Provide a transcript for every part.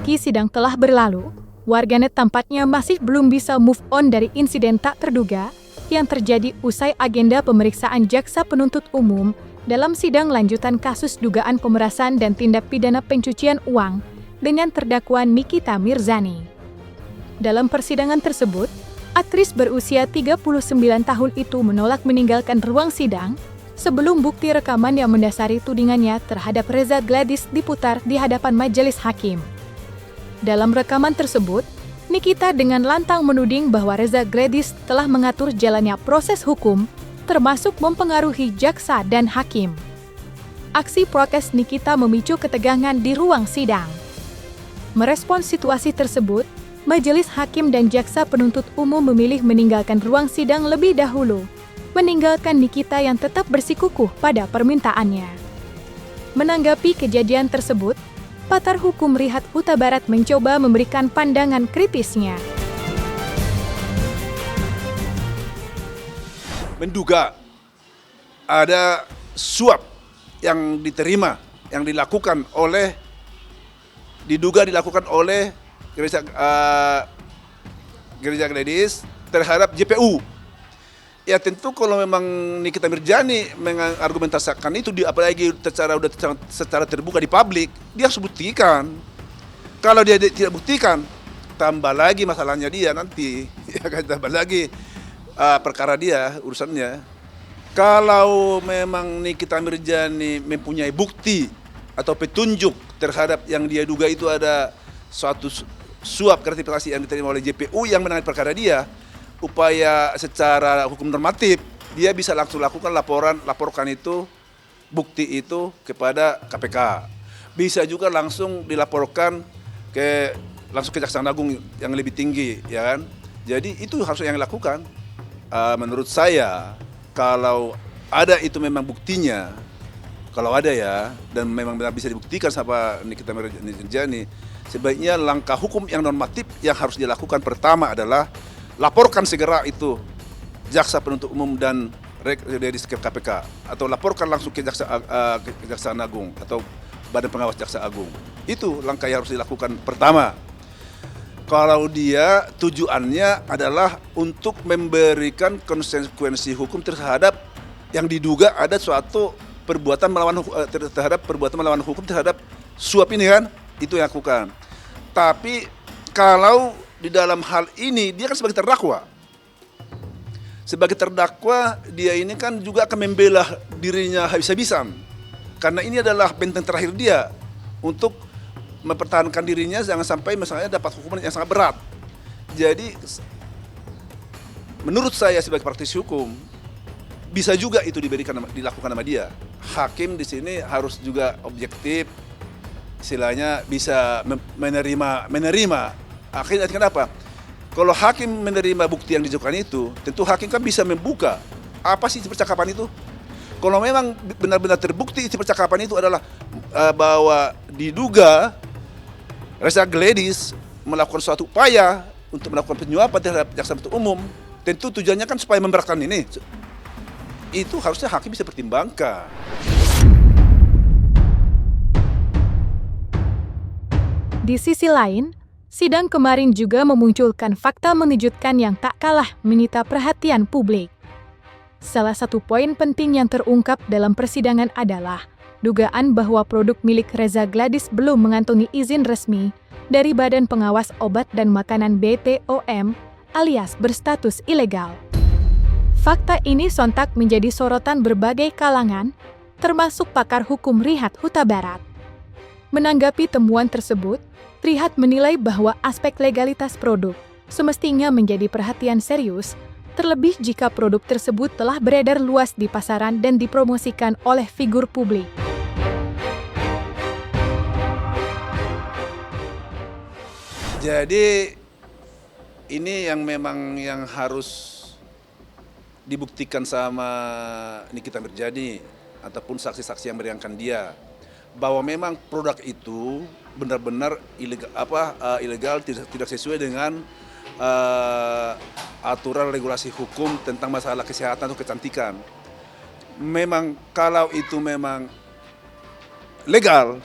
Meski sidang telah berlalu, warganet tampaknya masih belum bisa move on dari insiden tak terduga yang terjadi usai agenda pemeriksaan jaksa penuntut umum dalam sidang lanjutan kasus dugaan pemerasan dan tindak pidana pencucian uang dengan terdakwa Nikita Mirzani. Dalam persidangan tersebut, aktris berusia 39 tahun itu menolak meninggalkan ruang sidang sebelum bukti rekaman yang mendasari tudingannya terhadap Reza Gladys diputar di hadapan majelis hakim. Dalam rekaman tersebut, Nikita dengan lantang menuding bahwa Reza Gladys telah mengatur jalannya proses hukum, termasuk mempengaruhi jaksa dan hakim. Aksi protes Nikita memicu ketegangan di ruang sidang. Merespons situasi tersebut, majelis hakim dan jaksa penuntut umum memilih meninggalkan ruang sidang lebih dahulu, meninggalkan Nikita yang tetap bersikukuh pada permintaannya. Menanggapi kejadian tersebut, pakar hukum Rihat Huta Barat mencoba memberikan pandangan kritisnya. Menduga ada suap yang diterima, yang dilakukan oleh Gereja Gladys terhadap JPU. Ya tentu kalau memang Nikita Mirzani mengargumentasikan itu, apalagi secara terbuka di publik, dia harus buktikan. Kalau dia tidak buktikan, tambah lagi masalahnya dia nanti, ya kan, tambah lagi perkara dia, urusannya. Kalau memang Nikita Mirzani mempunyai bukti atau petunjuk terhadap yang dia duga itu ada suatu suap gratifikasi yang diterima oleh JPU yang menangani perkara dia, upaya secara hukum normatif, dia bisa langsung laporkan itu, bukti itu kepada KPK. Bisa juga langsung dilaporkan ke Kejaksaan Agung yang lebih tinggi, ya kan? Jadi itu harus yang dilakukan. Menurut saya, kalau ada itu memang buktinya, kalau ada ya, dan memang benar bisa dibuktikan sama Nikita Mirzani, sebaiknya langkah hukum yang normatif yang harus dilakukan pertama adalah laporkan segera itu jaksa penuntut umum dan dari KPK, atau laporkan langsung ke Kejaksaan Agung atau Badan Pengawas Jaksa Agung. Itu langkah yang harus dilakukan pertama. Kalau dia tujuannya adalah untuk memberikan konsekuensi hukum terhadap yang diduga ada suatu perbuatan melawan hukum terhadap suap ini kan, itu yang lakukan. Tapi kalau di dalam hal ini dia kan sebagai terdakwa. Sebagai terdakwa dia ini kan juga akan membela dirinya habis-habisan. Karena ini adalah benteng terakhir dia untuk mempertahankan dirinya jangan sampai misalnya dapat hukuman yang sangat berat. Jadi menurut saya sebagai praktisi hukum bisa juga itu dilakukan sama dia. Hakim di sini harus juga objektif, istilahnya bisa menerima. Akhirnya kenapa? Kalau hakim menerima bukti yang diajukan itu, tentu hakim kan bisa membuka apa sih isi percakapan itu. Kalau memang benar-benar terbukti isi percakapan itu adalah bahwa diduga Reza Gladys melakukan suatu upaya untuk melakukan penyuapan terhadap jaksa penuntut umum, tentu tujuannya kan supaya memberatkan ini. Itu harusnya hakim bisa pertimbangkan. Di sisi lain, sidang kemarin juga memunculkan fakta mengejutkan yang tak kalah menyita perhatian publik. Salah satu poin penting yang terungkap dalam persidangan adalah dugaan bahwa produk milik Reza Gladys belum mengantongi izin resmi dari Badan Pengawas Obat dan Makanan BPOM alias berstatus ilegal. Fakta ini sontak menjadi sorotan berbagai kalangan, termasuk pakar hukum Rihat Huta Barat. Menanggapi temuan tersebut, Rihat menilai bahwa aspek legalitas produk semestinya menjadi perhatian serius, terlebih jika produk tersebut telah beredar luas di pasaran dan dipromosikan oleh figur publik. Jadi ini yang memang yang harus dibuktikan sama Nikita Mirzani ataupun saksi-saksi yang meringankan dia, bahwa memang produk itu benar-benar ilegal, tidak sesuai dengan aturan regulasi hukum tentang masalah kesehatan atau kecantikan. Memang kalau itu memang legal,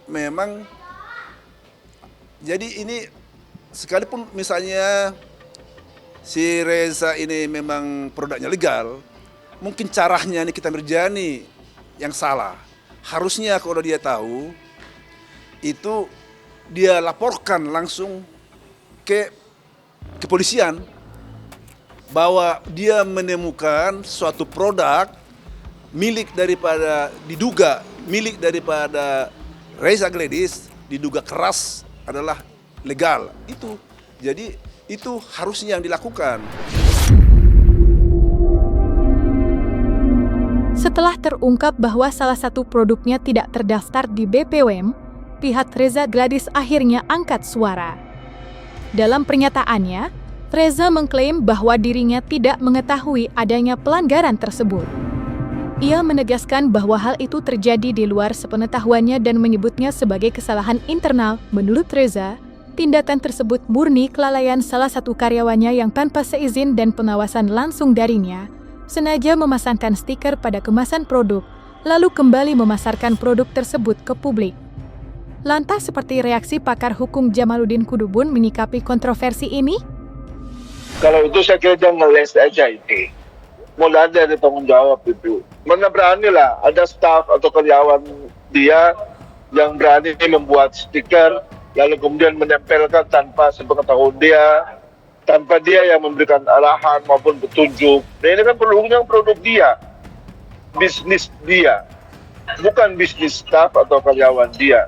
memang Jadi ini sekalipun misalnya si Reza ini memang produknya legal, mungkin caranya Nikita Mirzani yang salah. Harusnya kalau dia tahu, itu dia laporkan langsung ke kepolisian bahwa dia menemukan suatu produk diduga milik daripada Reza Gladys, diduga keras adalah legal. Itu. Jadi itu harusnya yang dilakukan. Setelah terungkap bahwa salah satu produknya tidak terdaftar di BPOM, pihak Reza Gladys akhirnya angkat suara. Dalam pernyataannya, Reza mengklaim bahwa dirinya tidak mengetahui adanya pelanggaran tersebut. Ia menegaskan bahwa hal itu terjadi di luar sepengetahuannya dan menyebutnya sebagai kesalahan internal. Menurut Reza, tindakan tersebut murni kelalaian salah satu karyawannya yang tanpa seizin dan pengawasan langsung darinya, sengaja memasangkan stiker pada kemasan produk, lalu kembali memasarkan produk tersebut ke publik. Lantas seperti reaksi pakar hukum Jamaluddin Kudubun menyikapi kontroversi ini? Kalau itu saya kira dia ngeles aja itu. Mulai ada tanggung jawab itu. Mana berani lah ada staf atau karyawan dia yang berani membuat stiker lalu kemudian menempelkan tanpa sepengetahuan dia, tanpa dia yang memberikan arahan maupun petunjuk. Nah ini kan produk dia, bisnis dia, bukan bisnis staf atau karyawan dia.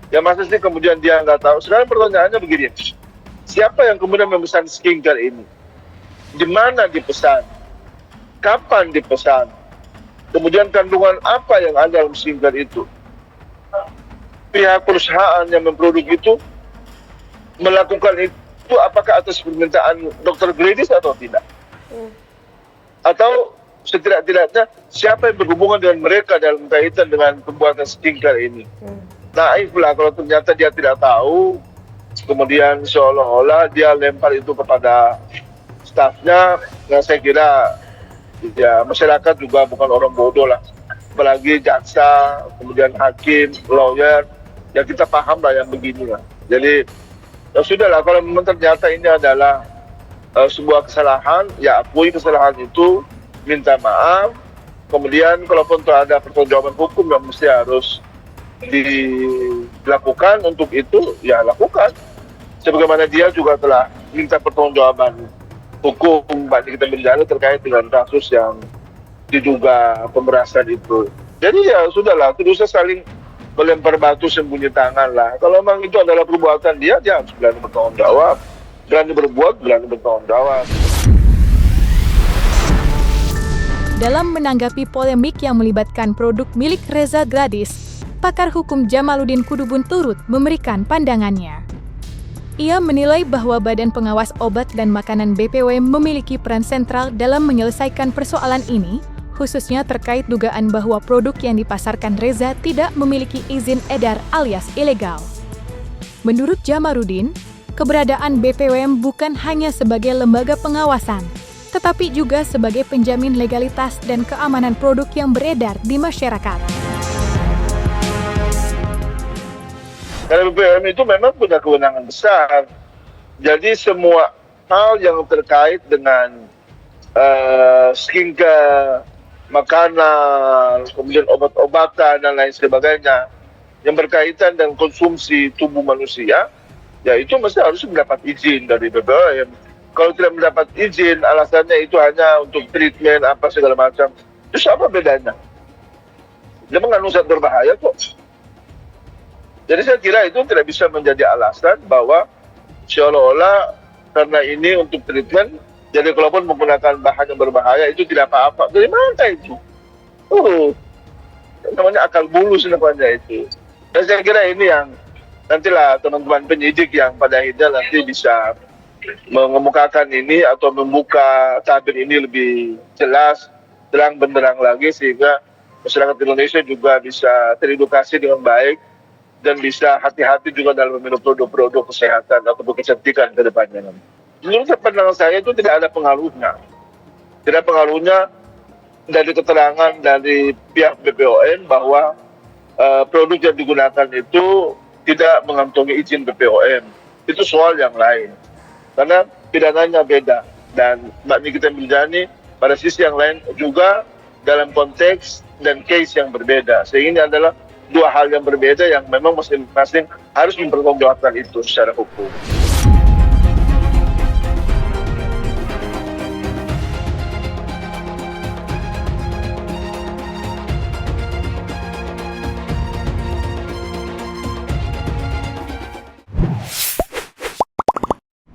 Ya masa sih kemudian dia nggak tahu. Sekarang pertanyaannya begini, siapa yang kemudian memesan skincare ini? Di mana dipesan? Kapan dipesan? Kemudian kandungan apa yang ada dalam skincare itu? Pihak perusahaan yang memproduk itu melakukan itu apakah atas permintaan Dr. Gladys atau tidak? Atau setidak-tidaknya siapa yang berhubungan dengan mereka dalam kaitan dengan pembuatan skincare ini? Naif lah kalau ternyata dia tidak tahu, kemudian seolah-olah dia lempar itu kepada stafnya. Nah saya kira ya masyarakat juga bukan orang bodoh lah, apalagi jaksa, kemudian hakim, lawyer, ya kita paham lah yang begini lah. Jadi ya sudahlah, kalau memang ternyata ini adalah sebuah kesalahan, ya akui kesalahan itu, minta maaf, kemudian kalaupun ada pertanggungjawaban hukum yang mesti harus dilakukan untuk itu, ya lakukan. Sebagaimana dia juga telah minta pertanggungjawaban hukum Mbak Nikita Mirzani terkait dengan kasus yang diduga pemerasan itu. Jadi ya sudahlah, tidak usah saling melempar batu sembunyi tangan lah. Kalau memang itu adalah perbuatan dia harus berani bertanggung jawab. Berani berbuat, berani bertanggung jawab. Dalam menanggapi polemik yang melibatkan produk milik Reza Gladys, pakar hukum Jamaluddin Kudubun turut memberikan pandangannya. Ia menilai bahwa Badan Pengawas Obat dan Makanan BPOM memiliki peran sentral dalam menyelesaikan persoalan ini, khususnya terkait dugaan bahwa produk yang dipasarkan Reza tidak memiliki izin edar alias ilegal. Menurut Jamaluddin, keberadaan BPOM bukan hanya sebagai lembaga pengawasan, tetapi juga sebagai penjamin legalitas dan keamanan produk yang beredar di masyarakat. Karena BPOM itu memang punya kewenangan besar. Jadi semua hal yang terkait dengan skincare, makanan, kemudian obat-obatan dan lain sebagainya yang berkaitan dengan konsumsi tubuh manusia, ya itu mesti harus mendapat izin dari BPOM. Kalau tidak mendapat izin, alasannya itu hanya untuk treatment apa segala macam, terus apa bedanya? Dia mengandung zat berbahaya kok. Jadi saya kira itu tidak bisa menjadi alasan bahwa seolah-olah karena ini untuk treatment, jadi kalaupun menggunakan bahan yang berbahaya itu tidak apa-apa. Dari mana itu? Namanya akal bulus namanya itu. Dan saya kira ini yang nantilah teman-teman penyidik yang pada akhirnya nanti bisa mengemukakan ini atau membuka tabir ini lebih jelas, terang benderang lagi sehingga masyarakat Indonesia juga bisa teredukasi dengan baik dan bisa hati-hati juga dalam meminum produk-produk kesehatan atau kecantikan ke depannya. Menurut pandangan saya itu tidak ada pengaruhnya. Tidak pengaruhnya dari keterangan dari pihak BPOM bahwa produk yang digunakan itu tidak mengantongi izin BPOM. itu soal yang lain. Karena pidananya beda. Dan Mbak Nikita Mirzani pada sisi yang lain juga dalam konteks dan case yang berbeda. Sehingga ini adalah dua hal yang berbeda yang memang masing-masing harus mempertanggungjawabkan itu secara hukum.